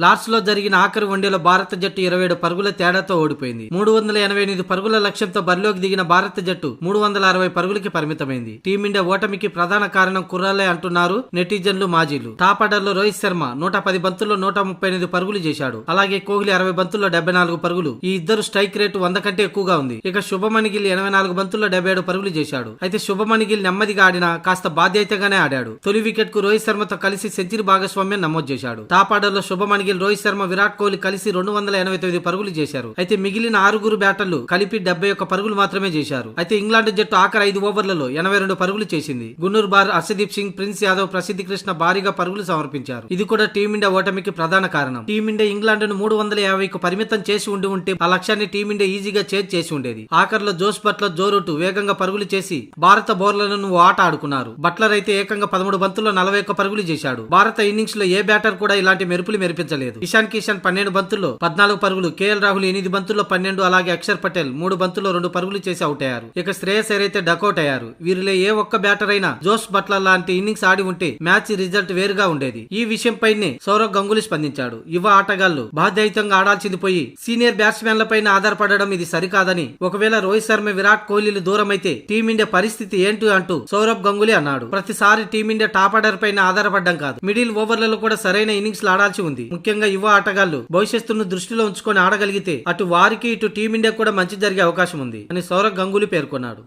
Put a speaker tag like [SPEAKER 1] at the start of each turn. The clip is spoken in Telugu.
[SPEAKER 1] లార్డ్స్ లో జరిగిన ఆఖరి వన్డేలో భారత జట్టు 27 పరుగుల తేడాతో ఓడిపోయింది. 388 పరుగుల లక్ష్యంతో బరిలోకి దిగిన భారత జట్టు 360 పరుగులకి పరిమితమైంది. టీమిండియా ఓటమికి ప్రధాన కారణం కుర్రాలే అంటున్నారు నెటిజన్లు, మాజీలు. టాప్ ఆర్డర్ లో రోహిత్ శర్మ 110 బంతుల్లో 138 పరుగులు చేశాడు. అలాగే కోహ్లీ 60 బంతుల్లో 74 పరుగులు. ఈ ఇద్దరు స్ట్రైక్ రేటు 100 కంటే ఎక్కువగా ఉంది. ఇక శుభమన్ గిల్ 84 బంతుల్లో 77 పరుగులు చేశాడు. అయితే శుభమన్ గిల్ నెమ్మదిగా ఆడినా కాస్త బాధ్యతగానే ఆడాడు. తొలి వికెట్ కు రోహిత్ శర్మతో కలిసి సెంచరీ భాగస్వామ్యం నమోదు చేశాడు. టాప్ ఆర్డర్ లో శుభమన్ గిల్, రోహిత్ శర్మ, విరాట్ కోహ్లీ కలిసి 289 పరుగులు చేశారు. అయితే మిగిలిన 6 బ్యాటర్లు కలిపి 71 పరుగులు మాత్రమే చేశారు. అయితే ఇంగ్లాండ్ జట్టు ఆఖరి 5 ఓవర్లలో 82 పరుగులు చేసింది. గున్నూర్ బార్, హర్షదీప్ సింగ్, ప్రిన్స్ యాదవ్, ప్రసిద్ధి కృష్ణ భారీగా పరుగులు సమర్పించారు. ఇది కూడా టీమిండియా ఓటమికి ప్రధాన కారణం. టీమిండియా ఇంగ్లాండ్ ను 350కు పరిమితం చేసి ఉంటే ఆ లక్ష్యాన్ని టీమిండియా ఈజీగా చేసి ఉండేది. ఆఖరిలో జోస్ బట్లర్, జో రూట్ వేగంగా పరుగులు చేసి భారత బౌలర్లను ఆట ఆడుకున్నారు. బట్లర్ అయితే ఏకంగా 13 బంతుల్లో 41 పరుగులు చేశాడు. భారత ఇన్నింగ్స్ లో ఏ బ్యాటర్ కూడా ఇలాంటి మెరుపులు మెరిపించలేదు. ఇషాన్ కిషన్ 12 బంతుల్లో 14 పరుగులు, కేఎల్ రాహుల్ 8 బంతుల్లో 12, అలాగే అక్షర్ పటేల్ 3 బంతుల్లో 2 పరుగులు చేసి అవుట్ అయ్యారు. ఇక శ్రేయస్ అయ్యర్ అయితే డకౌట్ అయ్యారు. వీరిలో ఏ ఒక్క బ్యాటర్ అయినా జోస్ బట్లర్ లాంటి ఇన్నింగ్స్ ఆడి ఉంటే మ్యాచ్ రిజల్ట్ వేరుగా ఉండేది. ఈ విషయంపైనే సౌరవ్ గంగూలీ స్పందించాడు. యువ ఆటగాళ్లు బాధ్యతంగా ఆడాల్సింది పోయి సీనియర్ బ్యాట్స్మెన్ల పైన ఆధారపడడం ఇది సరికాదని, ఒకవేళ రోహిత్ శర్మ, విరాట్ కోహ్లీలు దూరం అయితే టీమిండియా పరిస్థితి ఏంటి అంటూ సౌరవ్ గంగూలీ అన్నాడు. ప్రతిసారి టీమిండియా టాప్ ఆర్డర్ పైన ఆధారపడడం కాదు, మిడిల్ ఓవర్లలో కూడా సరైన ఇన్నింగ్స్ ఆడాల్సి ఉంది. ముఖ్యంగా యువ ఆటగాళ్లు భవిష్యత్తును దృష్టిలో ఉంచుకొని ఆడగలిగితే అటు వారికి ఇటు టీమిండియా కూడా మంచి జరిగే అవకాశం ఉంది అని సౌరవ్ గంగూలీ పేర్కొన్నాడు.